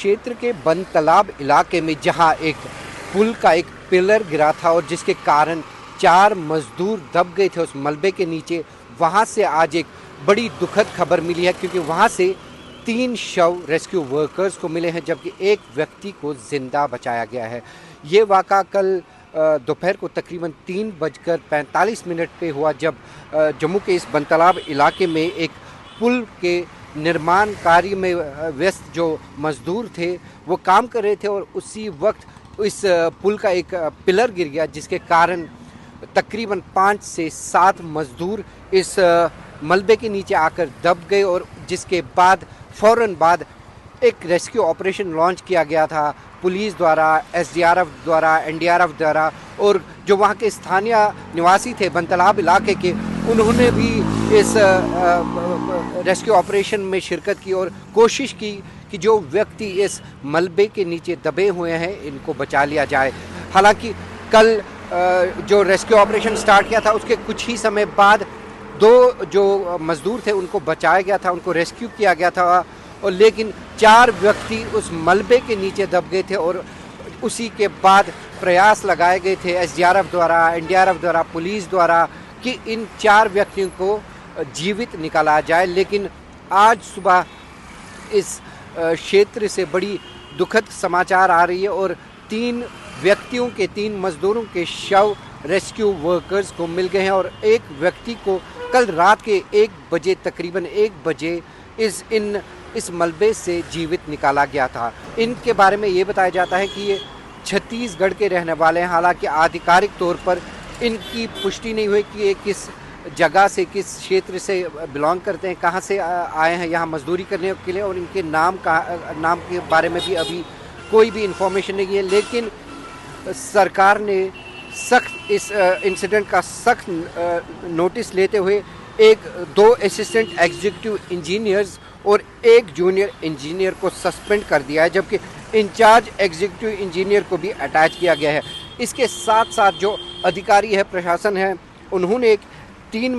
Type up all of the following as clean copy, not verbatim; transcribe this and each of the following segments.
क्षेत्र के बन तालाब इलाके में जहां एक पुल का एक पिलर गिरा था और जिसके कारण 4 मजदूर दब गए थे उस मलबे के नीचे, वहां से आज एक बड़ी दुखद खबर मिली है क्योंकि वहां से 3 शव रेस्क्यू वर्कर्स को मिले हैं जबकि एक व्यक्ति को जिंदा बचाया गया है। ये वाक़ा कल दोपहर को तकरीबन 3:45 पे हुआ जब जम्मू के इस बनतालाब इलाके में एक पुल के निर्माण कार्य में व्यस्त जो मजदूर थे वो काम कर रहे थे और उसी वक्त इस पुल का एक पिलर गिर गया जिसके कारण तकरीबन 5 से 7 मजदूर इस मलबे के नीचे आकर दब गए और जिसके बाद फ़ौरन बाद एक रेस्क्यू ऑपरेशन लॉन्च किया गया था पुलिस द्वारा, एसडीआरएफ द्वारा, एनडीआरएफ द्वारा और जो वहाँ के स्थानीय निवासी थे बनतालाब इलाके के, उन्होंने भी इस रेस्क्यू ऑपरेशन में शिरकत की और कोशिश की कि जो व्यक्ति इस मलबे के नीचे दबे हुए हैं इनको बचा लिया जाए। हालांकि कल जो रेस्क्यू ऑपरेशन स्टार्ट किया था उसके कुछ ही समय बाद 2 जो मज़दूर थे उनको बचाया गया था, उनको रेस्क्यू किया गया था और लेकिन 4 व्यक्ति उस मलबे के नीचे दब गए थे और उसी के बाद प्रयास लगाए गए थे एसडीआरएफ द्वारा, एनडीआरएफ द्वारा, पुलिस द्वारा कि इन 4 व्यक्तियों को जीवित निकाला जाए। लेकिन आज सुबह इस क्षेत्र से बड़ी दुखद समाचार आ रही है और 3 व्यक्तियों के 3 मजदूरों के शव रेस्क्यू वर्कर्स को मिल गए हैं और एक व्यक्ति को कल रात के 1 बजे तकरीबन 1 बजे इस मलबे से जीवित निकाला गया था। इनके बारे में ये बताया जाता है कि ये छत्तीसगढ़ के रहने वाले हैं। हालांकि आधिकारिक तौर पर इनकी पुष्टि नहीं हुई कि ये किस जगह से, किस क्षेत्र से बिलोंग करते हैं, कहाँ से आए हैं यहाँ मजदूरी करने के लिए और इनके नाम के बारे में भी अभी कोई भी इंफॉर्मेशन नहीं है। लेकिन सरकार ने सख्त इस इंसिडेंट का सख्त नोटिस लेते हुए 2 असिस्टेंट एग्जीक्यूटिव इंजीनियर्स और 1 जूनियर इंजीनियर को सस्पेंड कर दिया है जबकि इंचार्ज एग्जीक्यूटिव इंजीनियर को भी अटैच किया गया है। इसके साथ साथ जो अधिकारी है, प्रशासन है, उन्होंने एक 3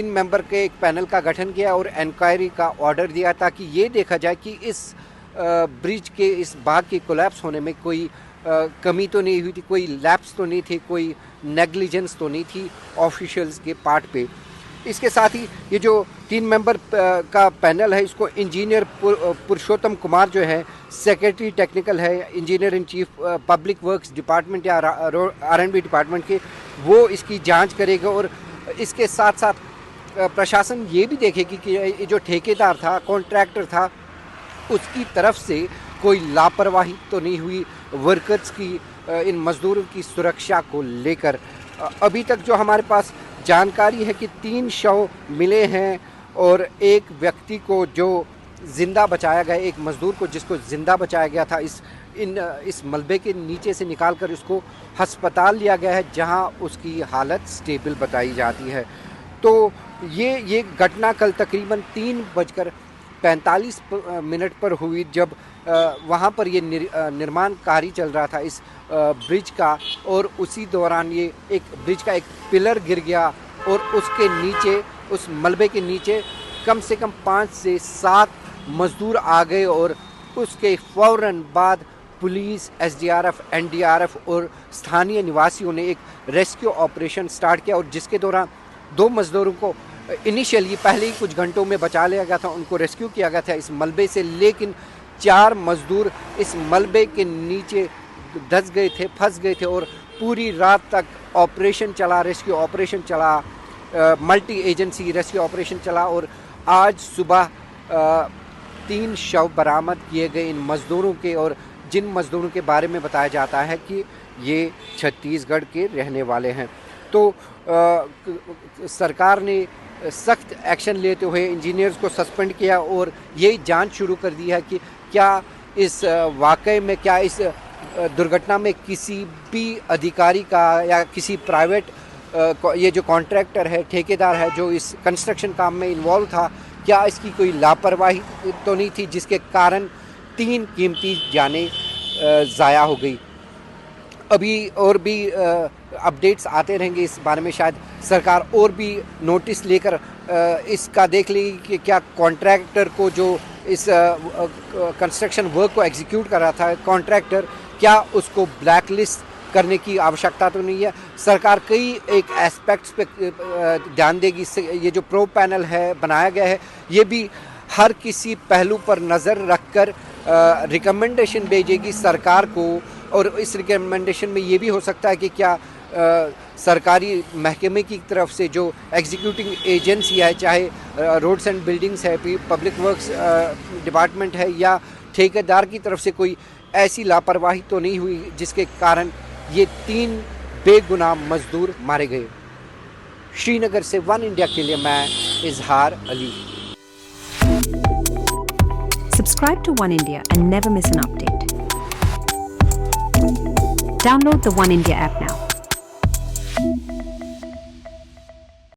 मेंबर के एक पैनल का गठन किया और इंक्वायरी का ऑर्डर दिया ताकि ये देखा जाए कि इस ब्रिज के इस भाग के कोलैप्स होने में कोई कमी तो नहीं हुई थी, कोई लैप्स तो नहीं थे, कोई नेग्लिजेंस तो नहीं थी ऑफिशियल्स के पार्ट पे। इसके साथ ही ये जो 3 मेंबर का पैनल है इसको इंजीनियर पुरुषोत्तम कुमार जो है सेक्रेटरी टेक्निकल है, engineer in chief public works department या आर&बी डिपार्टमेंट के, वो इसकी जांच करेगा और इसके साथ साथ प्रशासन ये भी देखेगी कि ये जो ठेकेदार था, कॉन्ट्रैक्टर था, उसकी तरफ से कोई लापरवाही तो नहीं हुई वर्कर्स की, इन मजदूरों की सुरक्षा को लेकर। अभी तक जो हमारे पास जानकारी है कि 3 शव मिले हैं और एक व्यक्ति को जो ज़िंदा बचाया गया, एक मज़दूर को जिसको ज़िंदा बचाया गया था इस मलबे के नीचे से निकालकर उसको अस्पताल लिया गया है जहां उसकी हालत स्टेबल बताई जाती है। तो ये घटना कल तकरीबन 3:45 पर हुई जब वहाँ पर ये निर्माण कार्य चल रहा था इस ब्रिज का और उसी दौरान ये एक ब्रिज का एक पिलर गिर गया और उसके नीचे, उस मलबे के नीचे कम से कम 5 से 7 मजदूर आ गए और उसके फ़ौरन बाद पुलिस, एसडीआरएफ, एनडीआरएफ और स्थानीय निवासियों ने एक रेस्क्यू ऑपरेशन स्टार्ट किया और जिसके दौरान 2 मजदूरों को इनिशियली पहले ही कुछ घंटों में बचा लिया गया था, उनको रेस्क्यू किया गया था इस मलबे से। लेकिन 4 मजदूर इस मलबे के नीचे धंस गए थे, फंस गए थे और पूरी रात तक ऑपरेशन चला, रेस्क्यू ऑपरेशन चला, मल्टी एजेंसी रेस्क्यू ऑपरेशन चला और आज सुबह 3 शव बरामद किए गए इन मज़दूरों के और जिन मज़दूरों के बारे में बताया जाता है कि ये छत्तीसगढ़ के रहने वाले हैं। तो सरकार ने सख्त एक्शन लेते हुए इंजीनियर्स को सस्पेंड किया और ये जांच शुरू कर दी है कि क्या इस वाक़ये में, क्या इस दुर्घटना में किसी भी अधिकारी का या किसी प्राइवेट ये जो कॉन्ट्रैक्टर है, ठेकेदार है जो इस कंस्ट्रक्शन काम में इन्वॉल्व था, क्या इसकी कोई लापरवाही तो नहीं थी जिसके कारण 3 कीमती जानें ज़ाया हो गई। अभी और भी अपडेट्स आते रहेंगे इस बारे में, शायद सरकार और भी नोटिस लेकर इसका देख लेगी कि क्या कॉन्ट्रैक्टर को जो इस कंस्ट्रक्शन वर्क को एग्जीक्यूट कर रहा था कॉन्ट्रैक्टर, क्या उसको ब्लैक लिस्ट करने की आवश्यकता तो नहीं है? सरकार कई एक एस्पेक्ट्स पे ध्यान देगी। ये जो प्रो पैनल है बनाया गया है, ये भी हर किसी पहलू पर नज़र रखकर रिकमेंडेशन भेजेगी सरकार को। और इस रिकमेंडेशन में ये भी हो सकता है कि क्या सरकारी महकमे की तरफ से जो एग्जीक्यूटिंग एजेंसी है, चाहे रोड्स एंड बिल्डिंग्स है, पब्लिक वर्क्स डिपार्टमेंट है, या ठेकेदार की तरफ से कोई ऐसी लापरवाही तो नहीं हुई जिसके कारण ये 3 बेगुनाह मजदूर मारे गए। श्रीनगर से वन इंडिया के लिए मैं इजहार Ali. Subscribe to One India and never miss an update. Download the One India app now.